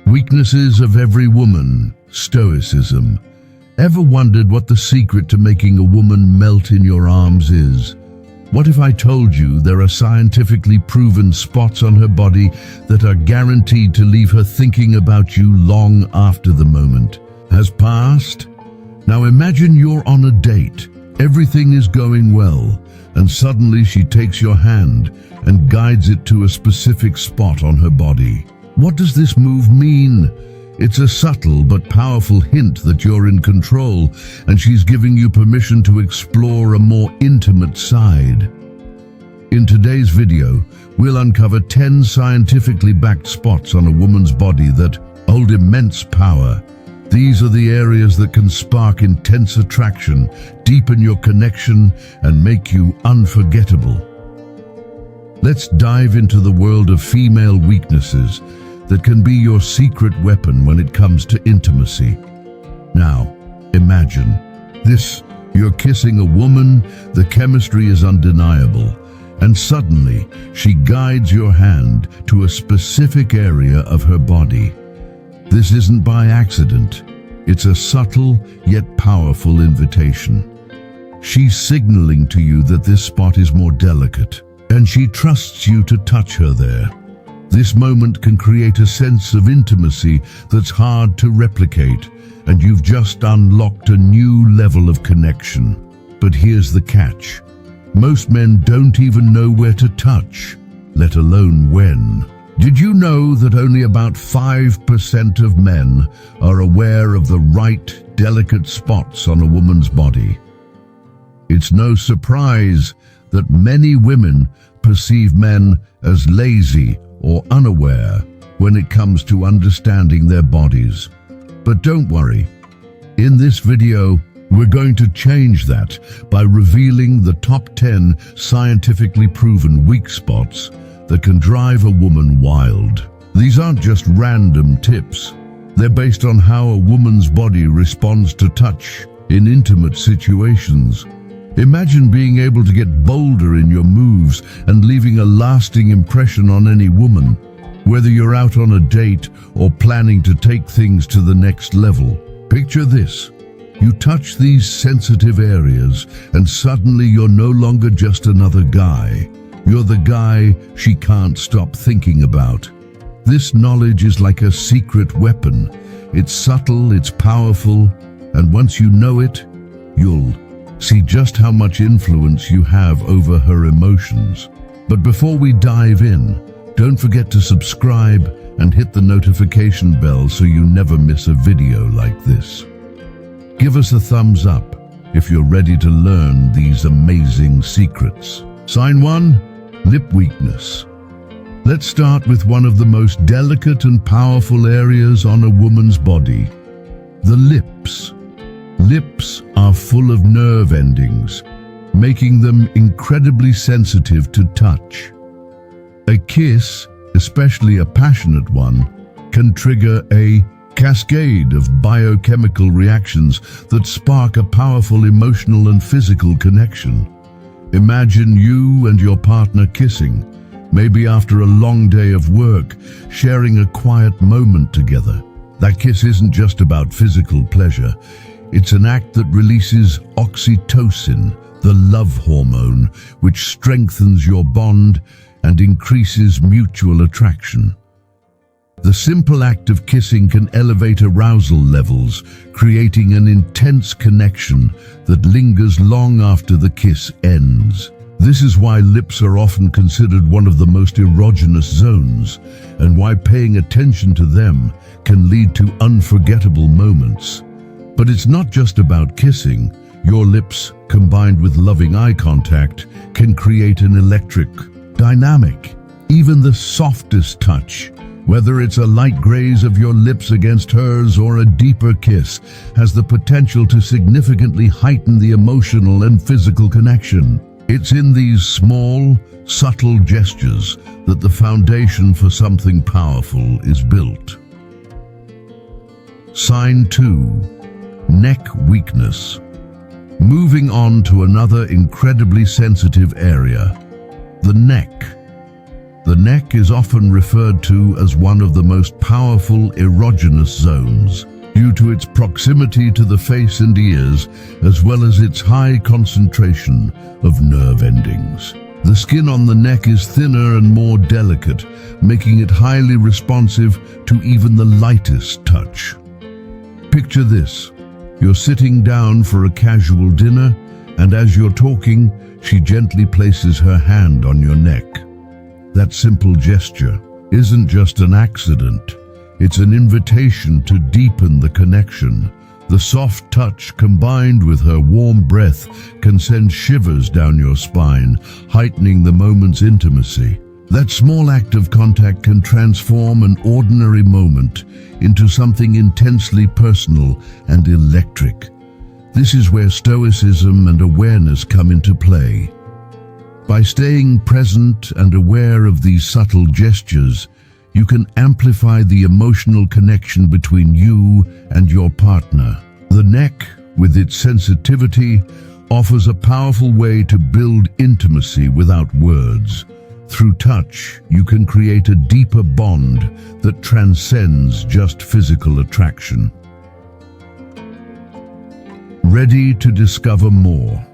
Weaknesses of every woman, Stoicism. Ever wondered what the secret to making a woman melt in your arms is? What if I told you there are scientifically proven spots on her body that are guaranteed to leave her thinking about you long after the moment has passed? Now imagine you're on a date, everything is going well, and suddenly she takes your hand and guides it to a specific spot on her body. What does this move mean? It's a subtle but powerful hint that you're in control and she's giving you permission to explore a more intimate side. In today's video, we'll uncover 10 scientifically backed spots on a woman's body that hold immense power. These are the areas that can spark intense attraction, deepen your connection, and make you unforgettable. Let's dive into the world of female weaknesses that can be your secret weapon when it comes to intimacy. Now, imagine this. You're kissing a woman, the chemistry is undeniable, and suddenly she guides your hand to a specific area of her body. This isn't by accident. It's a subtle yet powerful invitation. She's signaling to you that this spot is more delicate, and she trusts you to touch her there. This moment can create a sense of intimacy that's hard to replicate, and you've just unlocked a new level of connection. But here's the catch. Most men don't even know where to touch, let alone when. Did you know that only about 5% of men are aware of the right, delicate spots on a woman's body? It's no surprise that many women perceive men as lazy or unaware when it comes to understanding their bodies. But don't worry, in this video, we're going to change that by revealing the top 10 scientifically proven weak spots that can drive a woman wild. These aren't just random tips. They're based on how a woman's body responds to touch in intimate situations. Imagine being able to get bolder in your moves and leaving a lasting impression on any woman, whether you're out on a date or planning to take things to the next level. Picture this. You touch these sensitive areas and suddenly you're no longer just another guy. You're the guy she can't stop thinking about. This knowledge is like a secret weapon. It's subtle, it's powerful, and once you know it, you'll see just how much influence you have over her emotions. But before we dive in, don't forget to subscribe and hit the notification bell so you never miss a video like this. Give us a thumbs up if you're ready to learn these amazing secrets. Sign 1, lip weakness. Let's start with one of the most delicate and powerful areas on a woman's body, the lips. Lips are full of nerve endings, making them incredibly sensitive to touch. A kiss, especially a passionate one, can trigger a cascade of biochemical reactions that spark a powerful emotional and physical connection. Imagine you and your partner kissing, maybe after a long day of work, sharing a quiet moment together. That kiss isn't just about physical pleasure. It's an act that releases oxytocin, the love hormone, which strengthens your bond and increases mutual attraction. The simple act of kissing can elevate arousal levels, creating an intense connection that lingers long after the kiss ends. This is why lips are often considered one of the most erogenous zones, and why paying attention to them can lead to unforgettable moments. But it's not just about kissing. Your lips, combined with loving eye contact, can create an electric dynamic. Even the softest touch, whether it's a light graze of your lips against hers or a deeper kiss, has the potential to significantly heighten the emotional and physical connection. It's in these small, subtle gestures that the foundation for something powerful is built. Sign 2. Neck weakness. Moving on to another incredibly sensitive area, the neck. The neck is often referred to as one of the most powerful erogenous zones, due to its proximity to the face and ears, as well as its high concentration of nerve endings. The skin on the neck is thinner and more delicate, making it highly responsive to even the lightest touch. Picture this. You're sitting down for a casual dinner, and as you're talking, she gently places her hand on your neck. That simple gesture isn't just an accident. It's an invitation to deepen the connection. The soft touch combined with her warm breath can send shivers down your spine, heightening the moment's intimacy. That small act of contact can transform an ordinary moment into something intensely personal and electric. This is where stoicism and awareness come into play. By staying present and aware of these subtle gestures, you can amplify the emotional connection between you and your partner. The neck, with its sensitivity, offers a powerful way to build intimacy without words. Through touch, you can create a deeper bond that transcends just physical attraction. Ready to discover more?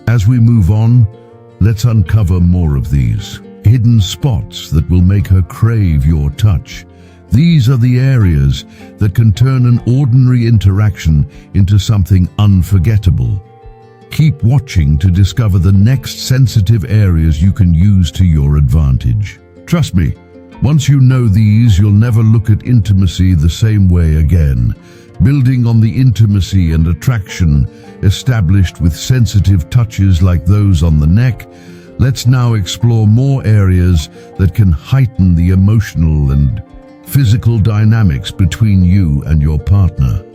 As we move on, let's uncover more of these hidden spots that will make her crave your touch. These are the areas that can turn an ordinary interaction into something unforgettable. Keep watching to discover the next sensitive areas you can use to your advantage. Trust me, once you know these, you'll never look at intimacy the same way again. Building on the intimacy and attraction established with sensitive touches like those on the neck, let's now explore more areas that can heighten the emotional and physical dynamics between you and your partner.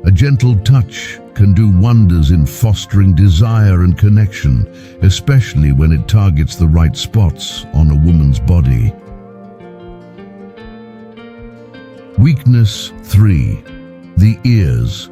A gentle touch can do wonders in fostering desire and connection, especially when it targets the right spots on a woman's body. Weakness 3. The ears.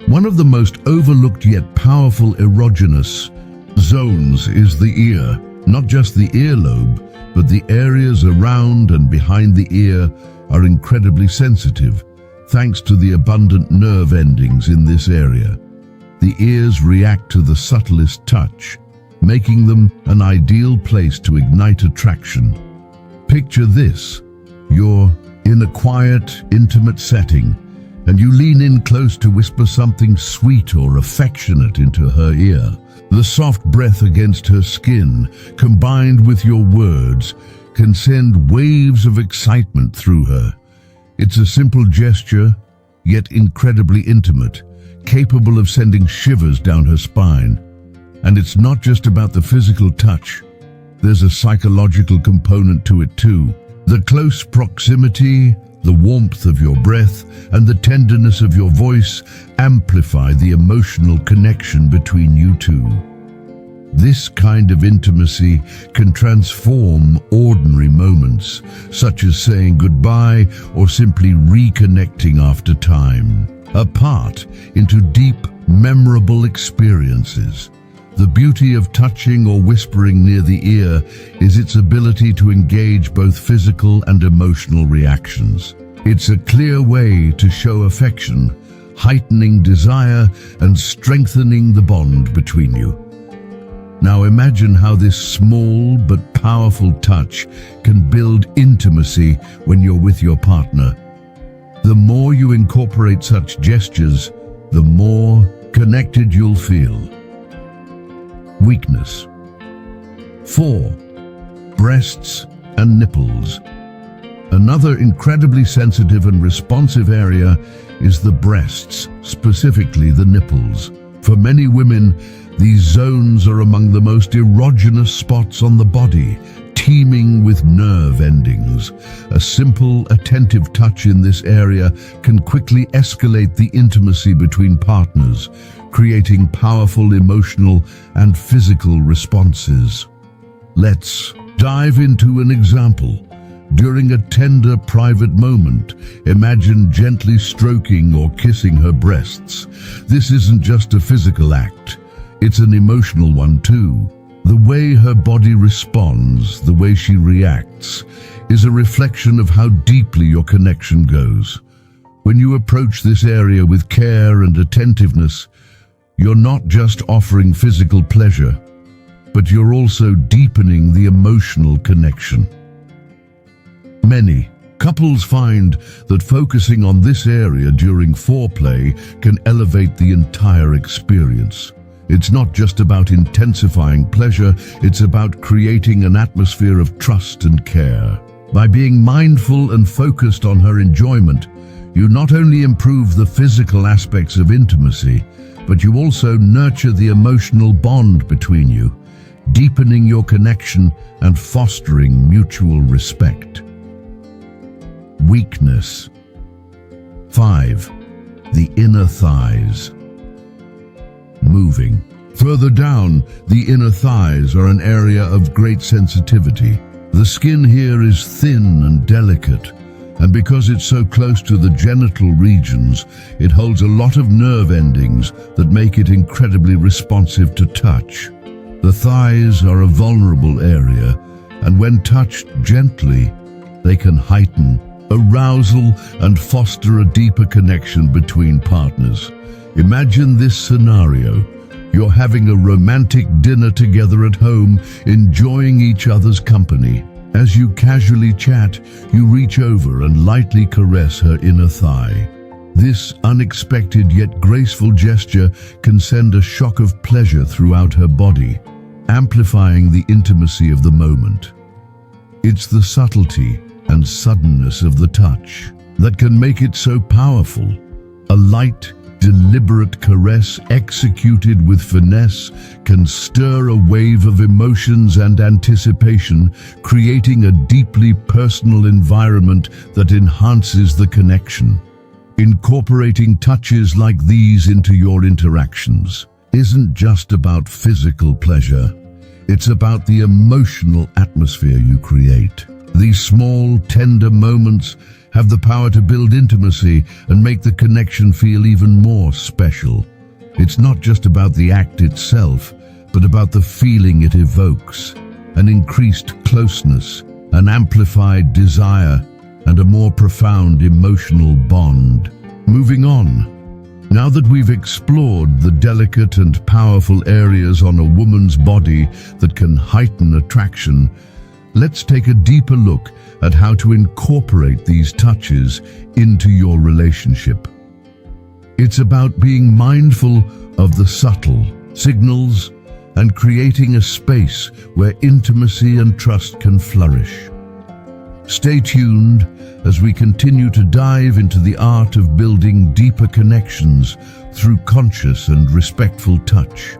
One of the most overlooked yet powerful erogenous zones is the ear. Not just the earlobe, but the areas around and behind the ear are incredibly sensitive, thanks to the abundant nerve endings in this area. The ears react to the subtlest touch, making them an ideal place to ignite attraction. Picture this. You're in a quiet, intimate setting, and you lean in close to whisper something sweet or affectionate into her ear. The soft breath against her skin, combined with your words, can send waves of excitement through her. It's a simple gesture, yet incredibly intimate, capable of sending shivers down her spine. And it's not just about the physical touch. There's a psychological component to it too. The close proximity, the warmth of your breath, and the tenderness of your voice amplify the emotional connection between you two. This kind of intimacy can transform ordinary moments, such as saying goodbye or simply reconnecting after time, apart, into deep, memorable experiences. The beauty of touching or whispering near the ear is its ability to engage both physical and emotional reactions. It's a clear way to show affection, heightening desire and strengthening the bond between you. Now imagine how this small but powerful touch can build intimacy when you're with your partner. The more you incorporate such gestures, the more connected you'll feel. Weakness 4. Breasts and nipples. Another incredibly sensitive and responsive area is the breasts, specifically the nipples. For many women, these zones are among the most erogenous spots on the body, teeming with nerve endings. A simple, attentive touch in this area can quickly escalate the intimacy between partners, creating powerful emotional and physical responses. Let's dive into an example. During a tender, private moment, imagine gently stroking or kissing her breasts. This isn't just a physical act, it's an emotional one too. The way her body responds, the way she reacts, is a reflection of how deeply your connection goes. When you approach this area with care and attentiveness, you're not just offering physical pleasure, but you're also deepening the emotional connection. Many couples find that focusing on this area during foreplay can elevate the entire experience. It's not just about intensifying pleasure, it's about creating an atmosphere of trust and care. By being mindful and focused on her enjoyment, you not only improve the physical aspects of intimacy, but you also nurture the emotional bond between you, deepening your connection and fostering mutual respect. Weakness. 5. The inner thighs. Moving. Further down, the inner thighs are an area of great sensitivity. The skin here is thin and delicate, and because it's so close to the genital regions, it holds a lot of nerve endings that make it incredibly responsive to touch. The thighs are a vulnerable area, and when touched gently, they can heighten arousal and foster a deeper connection between partners. Imagine this scenario. You're having a romantic dinner together at home, enjoying each other's company. As you casually chat, you reach over and lightly caress her inner thigh. This unexpected yet graceful gesture can send a shock of pleasure throughout her body, amplifying the intimacy of the moment. It's the subtlety and suddenness of the touch that can make it so powerful. A light, deliberate caress executed with finesse can stir a wave of emotions and anticipation, creating a deeply personal environment that enhances the connection. Incorporating touches like these into your interactions isn't just about physical pleasure. It's about the emotional atmosphere you create. These small, tender moments have the power to build intimacy and make the connection feel even more special. It's not just about the act itself, but about the feeling it evokes, an increased closeness, an amplified desire, and a more profound emotional bond. Moving on. Now that we've explored the delicate and powerful areas on a woman's body that can heighten attraction, let's take a deeper look at how to incorporate these touches into your relationship. It's about being mindful of the subtle signals and creating a space where intimacy and trust can flourish. Stay tuned as we continue to dive into the art of building deeper connections through conscious and respectful touch.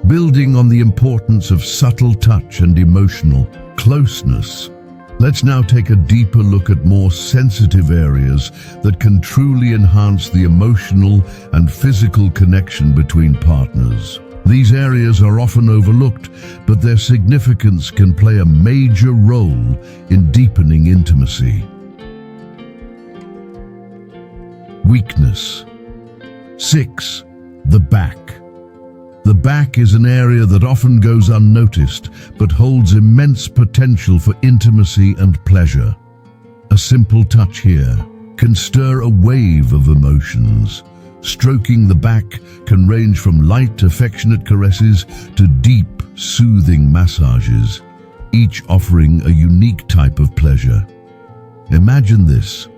Building on the importance of subtle touch and emotional closeness, let's now take a deeper look at more sensitive areas that can truly enhance the emotional and physical connection between partners. These areas are often overlooked, but their significance can play a major role in deepening intimacy. Weakness. 6. The back. The back is an area that often goes unnoticed, but holds immense potential for intimacy and pleasure. A simple touch here can stir a wave of emotions. Stroking the back can range from light, affectionate caresses to deep, soothing massages, each offering a unique type of pleasure. Imagine this.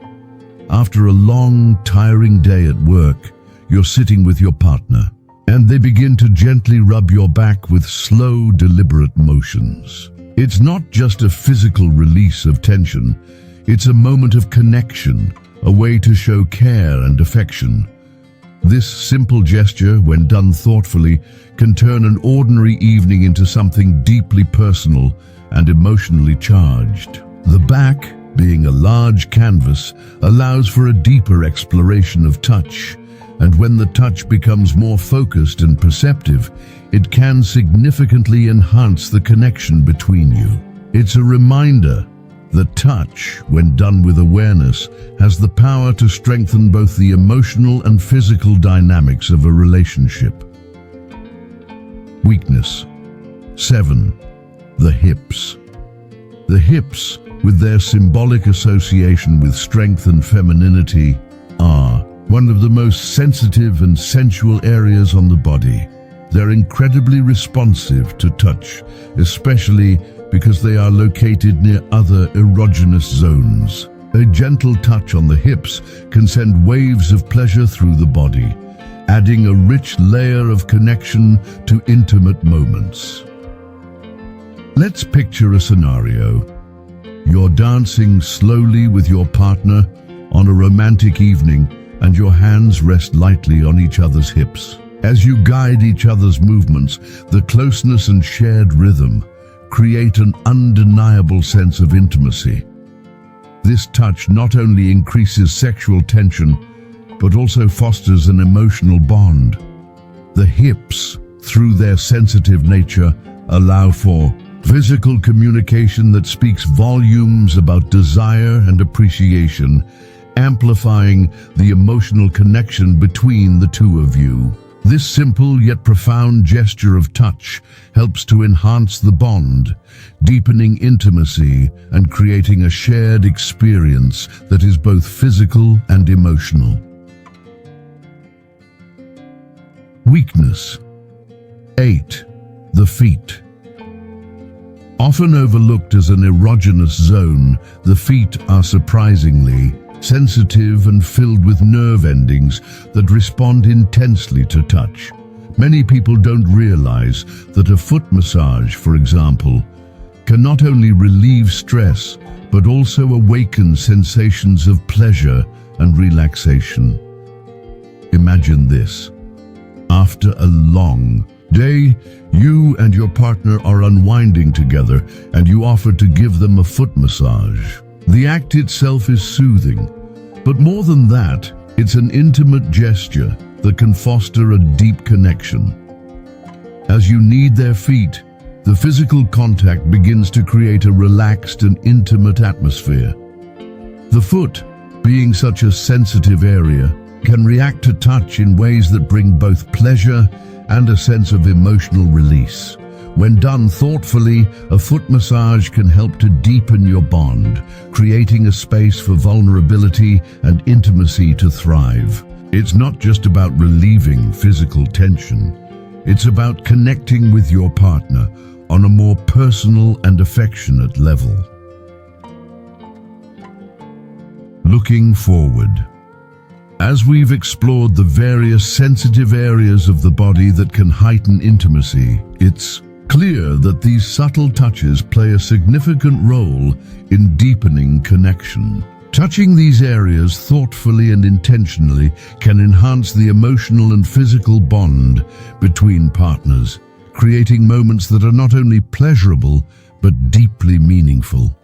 After a long, tiring day at work, you're sitting with your partner, and they begin to gently rub your back with slow, deliberate motions. It's not just a physical release of tension, it's a moment of connection, a way to show care and affection. This simple gesture, when done thoughtfully, can turn an ordinary evening into something deeply personal and emotionally charged. The back, being a large canvas, allows for a deeper exploration of touch, and when the touch becomes more focused and perceptive, it can significantly enhance the connection between you. It's a reminder that touch, when done with awareness, has the power to strengthen both the emotional and physical dynamics of a relationship. Weakness. 7. The hips. The hips, with their symbolic association with strength and femininity, are one of the most sensitive and sensual areas on the body. They're incredibly responsive to touch, especially because they are located near other erogenous zones. A gentle touch on the hips can send waves of pleasure through the body, adding a rich layer of connection to intimate moments. Let's picture a scenario. You're dancing slowly with your partner on a romantic evening, and your hands rest lightly on each other's hips. As you guide each other's movements, the closeness and shared rhythm create an undeniable sense of intimacy. This touch not only increases sexual tension, but also fosters an emotional bond. The hips, through their sensitive nature, allow for physical communication that speaks volumes about desire and appreciation, amplifying the emotional connection between the two of you. This simple yet profound gesture of touch helps to enhance the bond, deepening intimacy and creating a shared experience that is both physical and emotional. Weakness. 8. The feet. Often overlooked as an erogenous zone, the feet are surprisingly sensitive and filled with nerve endings that respond intensely to touch. Many people don't realize that a foot massage, for example, can not only relieve stress, but also awaken sensations of pleasure and relaxation. Imagine this. After a long day, you and your partner are unwinding together, and you offer to give them a foot massage. The act itself is soothing, but more than that, it's an intimate gesture that can foster a deep connection. As you knead their feet, the physical contact begins to create a relaxed and intimate atmosphere. The foot, being such a sensitive area, can react to touch in ways that bring both pleasure and a sense of emotional release. When done thoughtfully, a foot massage can help to deepen your bond, creating a space for vulnerability and intimacy to thrive. It's not just about relieving physical tension. It's about connecting with your partner on a more personal and affectionate level. Looking forward. As we've explored the various sensitive areas of the body that can heighten intimacy, it's clear that these subtle touches play a significant role in deepening connection. Touching these areas thoughtfully and intentionally can enhance the emotional and physical bond between partners, creating moments that are not only pleasurable but deeply meaningful.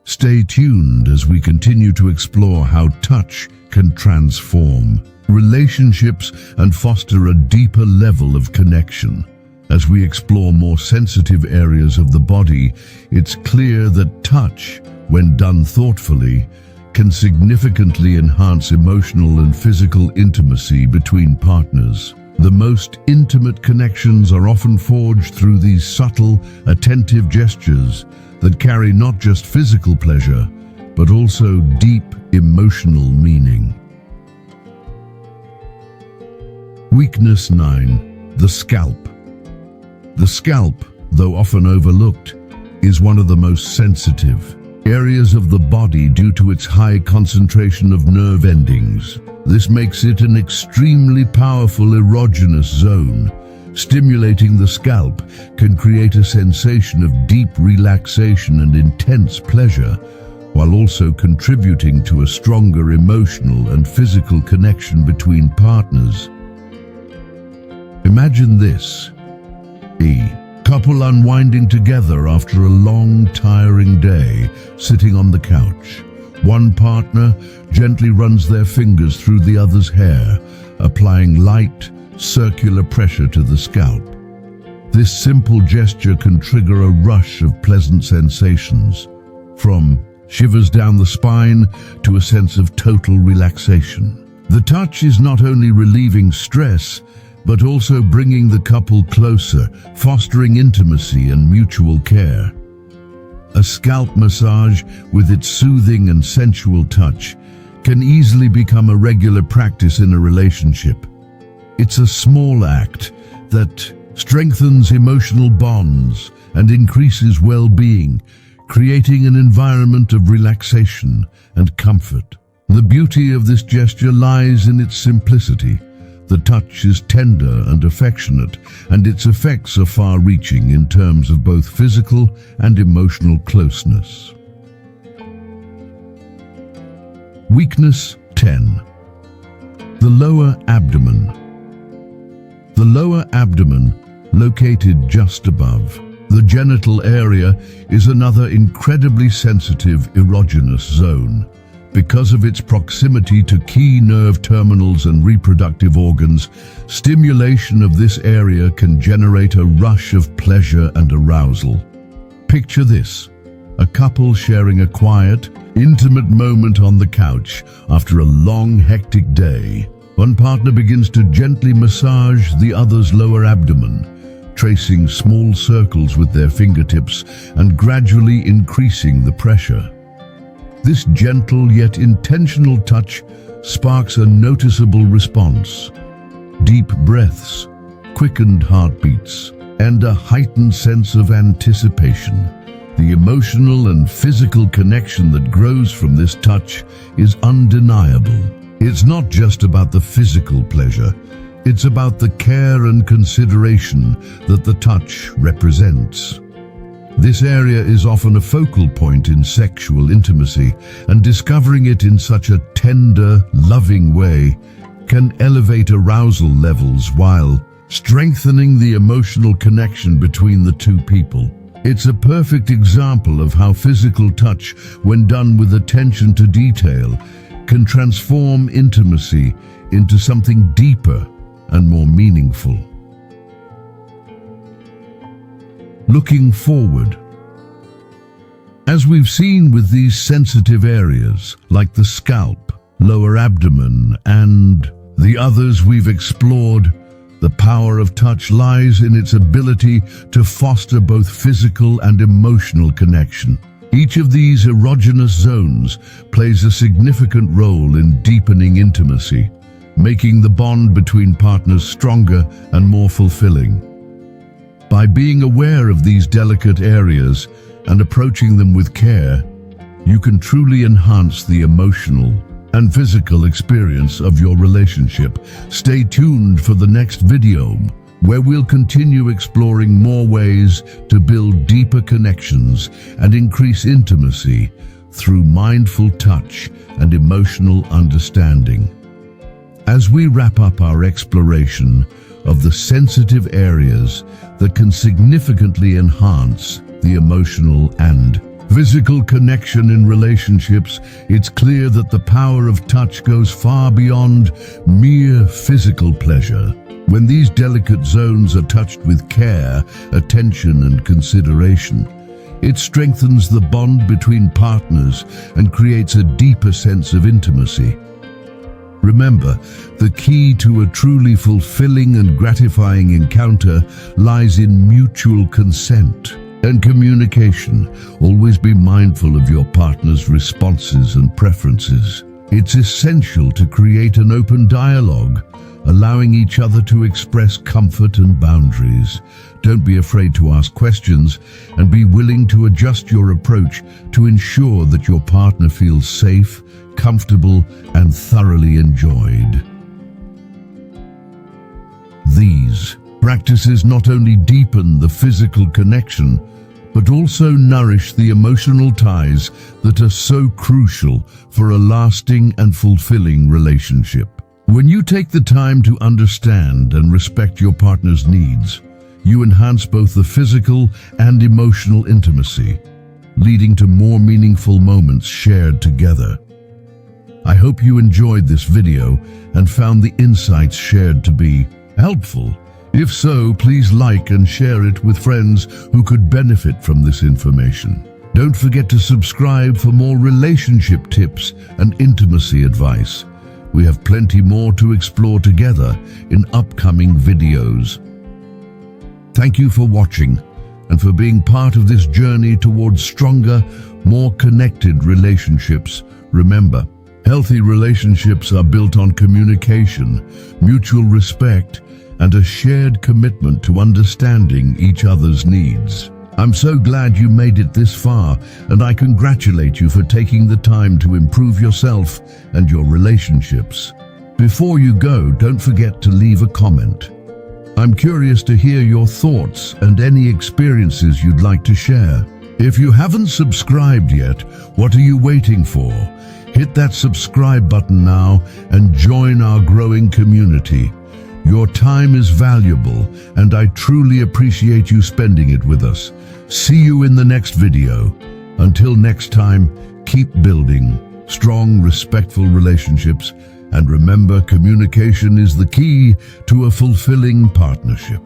Stay tuned as we continue to explore how touch can transform relationships and foster a deeper level of connection. As we explore more sensitive areas of the body, it's clear that touch, when done thoughtfully, can significantly enhance emotional and physical intimacy between partners. The most intimate connections are often forged through these subtle, attentive gestures that carry not just physical pleasure, but also deep emotional meaning. Weakness 9. The scalp. The scalp, though often overlooked, is one of the most sensitive areas of the body due to its high concentration of nerve endings. This makes it an extremely powerful erogenous zone. Stimulating the scalp can create a sensation of deep relaxation and intense pleasure, while also contributing to a stronger emotional and physical connection between partners. Imagine this. A couple unwinding together after a long, tiring day, sitting on the couch. One partner gently runs their fingers through the other's hair, applying light, circular pressure to the scalp. This simple gesture can trigger a rush of pleasant sensations, from shivers down the spine to a sense of total relaxation. The touch is not only relieving stress, but also bringing the couple closer, fostering intimacy and mutual care. A scalp massage, with its soothing and sensual touch, can easily become a regular practice in a relationship. It's a small act that strengthens emotional bonds and increases well-being, creating an environment of relaxation and comfort. The beauty of this gesture lies in its simplicity. The touch is tender and affectionate, and its effects are far-reaching in terms of both physical and emotional closeness. Weakness 10. The lower abdomen. The lower abdomen, located just above the genital area, is another incredibly sensitive erogenous zone. Because of its proximity to key nerve terminals and reproductive organs, stimulation of this area can generate a rush of pleasure and arousal. Picture this: a couple sharing a quiet, intimate moment on the couch after a long, hectic day. One partner begins to gently massage the other's lower abdomen, tracing small circles with their fingertips and gradually increasing the pressure. This gentle yet intentional touch sparks a noticeable response. Deep breaths, quickened heartbeats, and a heightened sense of anticipation. The emotional and physical connection that grows from this touch is undeniable. It's not just about the physical pleasure, it's about the care and consideration that the touch represents. This area is often a focal point in sexual intimacy, and discovering it in such a tender, loving way can elevate arousal levels while strengthening the emotional connection between the two people. It's a perfect example of how physical touch, when done with attention to detail, can transform intimacy into something deeper and more meaningful. Looking forward. As we've seen with these sensitive areas, like the scalp, lower abdomen, and the others we've explored, the power of touch lies in its ability to foster both physical and emotional connection. Each of these erogenous zones plays a significant role in deepening intimacy, making the bond between partners stronger and more fulfilling. By being aware of these delicate areas and approaching them with care, you can truly enhance the emotional and physical experience of your relationship. Stay tuned for the next video, where we'll continue exploring more ways to build deeper connections and increase intimacy through mindful touch and emotional understanding. As we wrap up our exploration of the sensitive areas that can significantly enhance the emotional and physical connection in relationships, it's clear that the power of touch goes far beyond mere physical pleasure. When these delicate zones are touched with care, attention, and consideration, it strengthens the bond between partners and creates a deeper sense of intimacy. Remember, the key to a truly fulfilling and gratifying encounter lies in mutual consent and communication. Always be mindful of your partner's responses and preferences. It's essential to create an open dialogue, allowing each other to express comfort and boundaries. Don't be afraid to ask questions, and be willing to adjust your approach to ensure that your partner feels safe, comfortable, and thoroughly enjoyed. These practices not only deepen the physical connection, but also nourish the emotional ties that are so crucial for a lasting and fulfilling relationship. When you take the time to understand and respect your partner's needs, you enhance both the physical and emotional intimacy, leading to more meaningful moments shared together. I hope you enjoyed this video and found the insights shared to be helpful. If so, please like and share it with friends who could benefit from this information. Don't forget to subscribe for more relationship tips and intimacy advice. We have plenty more to explore together in upcoming videos. Thank you for watching and for being part of this journey towards stronger, more connected relationships. Remember, healthy relationships are built on communication, mutual respect, and a shared commitment to understanding each other's needs. I'm so glad you made it this far, and I congratulate you for taking the time to improve yourself and your relationships. Before you go, don't forget to leave a comment. I'm curious to hear your thoughts and any experiences you'd like to share. If you haven't subscribed yet, what are you waiting for? Hit that subscribe button now and join our growing community. Your time is valuable, and I truly appreciate you spending it with us. See you in the next video. Until next time, keep building strong, respectful relationships, and remember, communication is the key to a fulfilling partnership.